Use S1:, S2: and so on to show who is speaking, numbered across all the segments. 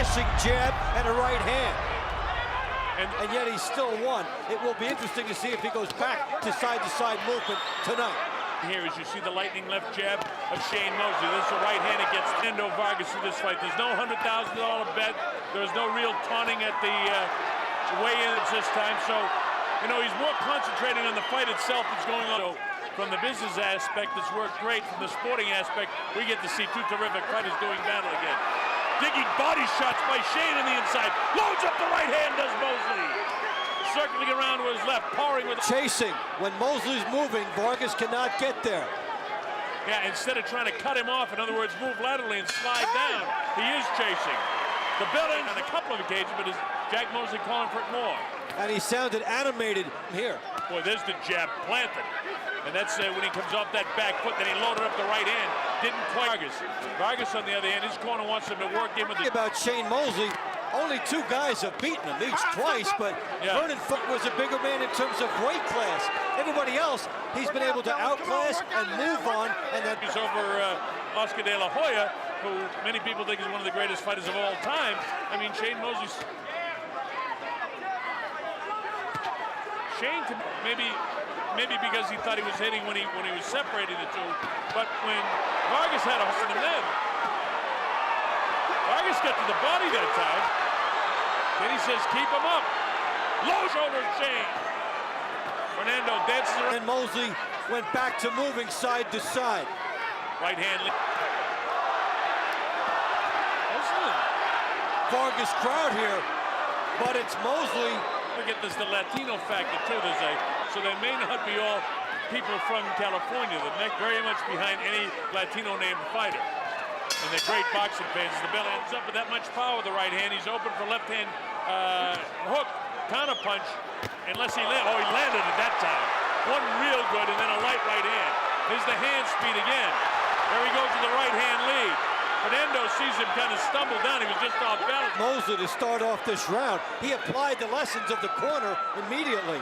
S1: crushing jab and a right hand. And yet he still won. It will be interesting to see if he goes back to side movement tonight.
S2: Here, as you see the lightning left jab of Shane Mosley. This is a right hand against Fernando Vargas in this fight. There's no $100,000 bet. There's no real taunting at the weigh-ins this time. So, you know, he's more concentrating on the fight itself that's going on. So, from the business aspect, it's worked great. From the sporting aspect, we get to see two terrific fighters doing battle again. Digging body shots by Shane on the inside. Loads up the right hand, does Mosley. Circling around with his left, powering with...
S1: Chasing. When Mosley's moving, Vargas cannot get there.
S2: Yeah, instead of trying to cut him off, in other words, move laterally and slide down, he is chasing. The bell end on a couple of occasions, but is Jack Mosley calling for it more?
S1: And he sounded animated here.
S2: Boy, there's the jab planted. And that's when he comes off that back foot, then he loaded up the right hand. Didn't quite. Vargas, on the other hand, his corner wants him to work in with the...
S1: About Shane Mosley, only two guys have beaten him, each twice, but Vernon Foot was a bigger man in terms of weight class. Everybody else, he's been able to outclass and move on. And then
S2: he's over Oscar De La Hoya, who many people think is one of the greatest fighters of all time. I mean, Shane Mosley's... Shane, maybe because he thought he was hitting when he was separating the two, but when Vargas had a hustle him then, Vargas got to the body that time. Then he says, keep him up. Low shoulder Shane. Fernando dances around.
S1: And Mosley went back to moving side to side.
S2: Right hand.
S1: Vargas crowd here, but it's Mosley.
S2: Forget there's the Latino factor too. So they may not be all people from California. They're very much behind any Latino named fighter. And they're great boxing fans. The bell ends up with that much power with the right hand. He's open for left hand hook, counter punch, unless he landed. Oh, he landed at that time. One real good and then a light right hand. Here's the hand speed again. There he goes with the right hand lead. Fernando sees him kind of stumble down. He was just off balance.
S1: Mosley to start off this round. He applied the lessons of the corner immediately.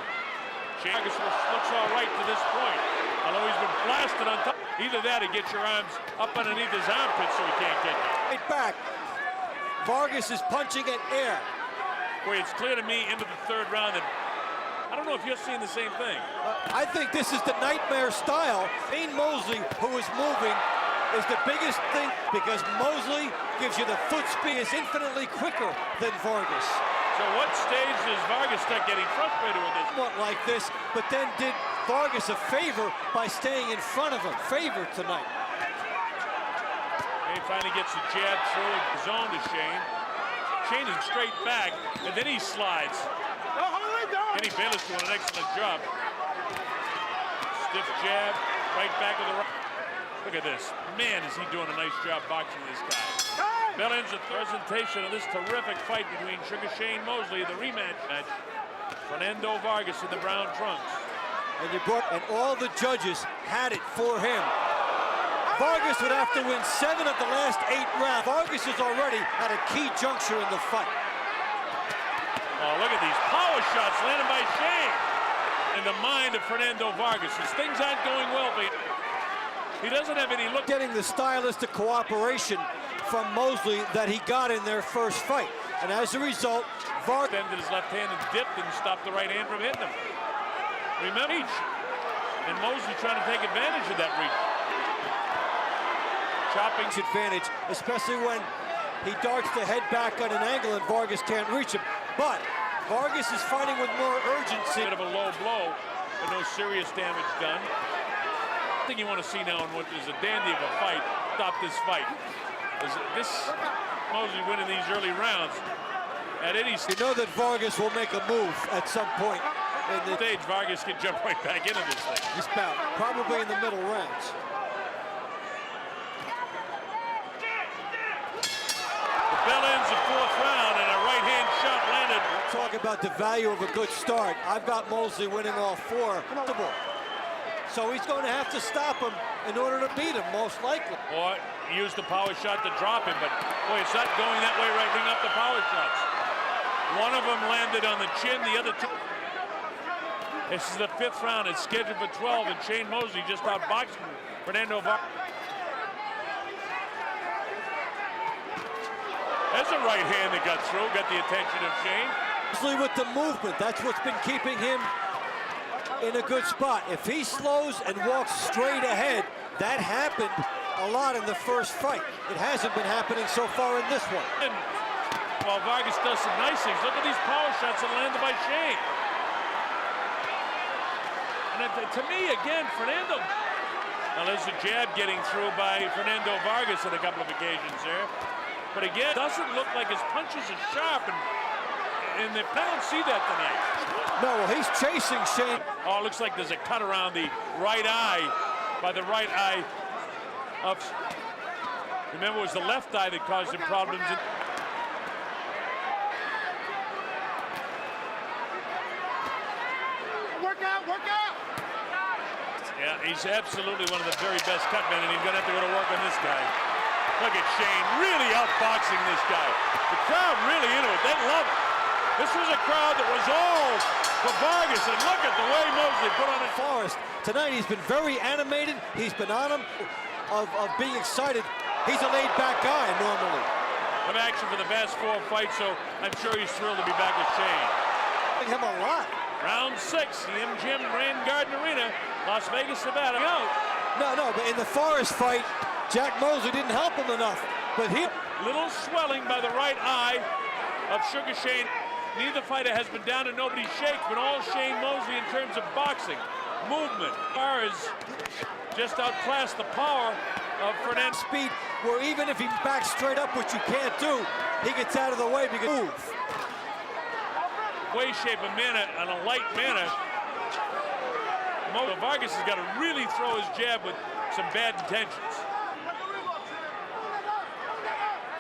S2: Vargas looks all right to this point, although he's been blasted on top. Either that or get your arms up underneath his armpit so he can't get you.
S1: Right back. Vargas is punching at air.
S2: Boy, it's clear to me into the third round that I don't know if you're seeing the same thing.
S1: I think this is the nightmare style. Shane Mosley, who is moving, is the biggest thing because Mosley gives you the foot speed, is infinitely quicker than Vargas.
S2: So what stage does Vargas start getting frustrated with this?
S1: Somewhat like this, but then did Vargas a favor by staying in front of him. Favor tonight.
S2: He finally gets a jab through zone to Shane. Shane is straight back, and then he slides. Kenny Bayless doing an excellent job. Stiff jab, right back with the right. Look at this. Man, is he doing a nice job boxing this guy. Bell ends the presentation of this terrific fight between Sugar Shane Mosley, the rematch match. Fernando Vargas in the brown trunks.
S1: And all the judges had it for him. Vargas would have to win 7 of the last 8 rounds. Vargas is already at a key juncture in the fight.
S2: Oh, look at these power shots landed by Shane. In the mind of Fernando Vargas. As things aren't going well, but he doesn't have any look.
S1: Getting the stylistic cooperation from Mosley that he got in their first fight. And as a result, Vargas
S2: bended his left hand and dipped and stopped the right hand from hitting him. Remember each. And Mosley trying to take advantage of that reach. Chopping
S1: advantage, especially when he darts the head back on an angle and Vargas can't reach him. But Vargas is fighting with more urgency.
S2: Bit of a low blow, but no serious damage done. I think you want to see now in what is a dandy of a fight, stop this fight. This Mosley winning these early rounds at any stage.
S1: You know that Vargas will make a move at some point. In the
S2: stage, Vargas can jump right back into this thing.
S1: He's probably in the middle rounds.
S2: The bell ends the 4th round and a right hand shot landed.
S1: Talk about the value of a good start. I've got Mosley winning all 4. So he's going to have to stop him in order to beat him, most likely.
S2: Or use the power shot to drop him, but boy, it's not going that way right, bring up the power shots. One of them landed on the chin, the other 2. This is the 5th round. It's scheduled for 12, and Shane Mosley just outboxed Fernando Vargas. There's a right hand that got through, got the attention of Shane.
S1: Mosley with the movement, that's what's been keeping him in a good spot. If he slows and walks straight ahead, that happened a lot in the first fight. It hasn't been happening so far in this one.
S2: And while Vargas does some nice things, look at these power shots that landed by Shane. And to me, again, Fernando. Now there's a jab getting through by Fernando Vargas on a couple of occasions there. But again, doesn't look like his punches are sharp, and I don't see that tonight.
S1: No, well, he's chasing Shane.
S2: Oh, it looks like there's a cut around the right eye, by the right eye of, remember, it was the left eye that caused him problems.
S3: Work out!
S2: Yeah, he's absolutely one of the very best cut men, and he's gonna have to go to work on this guy. Look at Shane, really outboxing this guy. The crowd really into it, they love it. This was a crowd that was all for Vargas, and look at the way Mosley put on it.
S1: Forrest, tonight he's been very animated. He's been on him of being excited. He's a laid-back guy normally.
S2: Of action for the past 4 fights, so I'm sure he's thrilled to be back with Shane.
S1: I like him a lot.
S2: Round 6, the MGM Grand Garden Arena, Las Vegas, Nevada.
S1: No, but in the Forrest fight, Jack Mosley didn't help him enough. But he...
S2: Little swelling by the right eye of Sugar Shane. Neither fighter has been down and nobody shakes, but all Shane Mosley in terms of boxing, movement. Vargas just outclassed the power of Fernando.
S1: Speed, where even if he backs straight up, which you can't do, he gets out of the way because move.
S2: Way, shape, and manner, on a light manner. Vargas has got to really throw his jab with some bad intentions.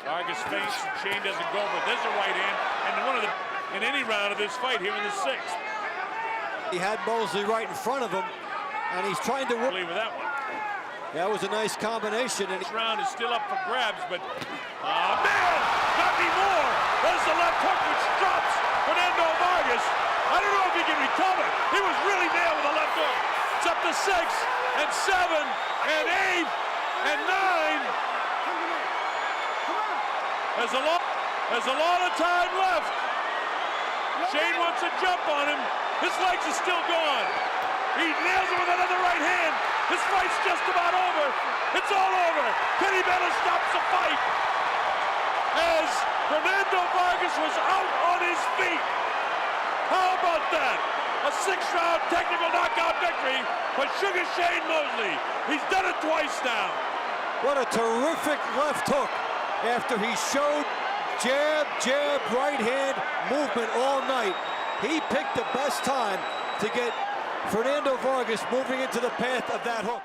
S2: Vargas feints, and Shane doesn't go, but there's a right hand, and in any round of this fight here in the 6th.
S1: He had Mosley right in front of him, and he's trying to work.
S2: With that one.
S1: That was a nice combination. And
S2: this round is still up for grabs, but man, not anymore. There's the left hook which drops Fernando Vargas. I don't know if he can recover. He was really nailed with the left hook. It's up to 6 and 7 and 8 and 9. There's a lot of time left. Shane wants to jump on him. His legs are still gone. He nails it with another right hand. This fight's just about over. It's all over. Kenny Bennett stops the fight as Fernando Vargas was out on his feet. How about that? A 6-round technical knockout victory for Sugar Shane Mosley. He's done it twice now.
S1: What a terrific left hook after he showed jab, right hand movement all night. He picked the best time to get Fernando Vargas moving into the path of that hook.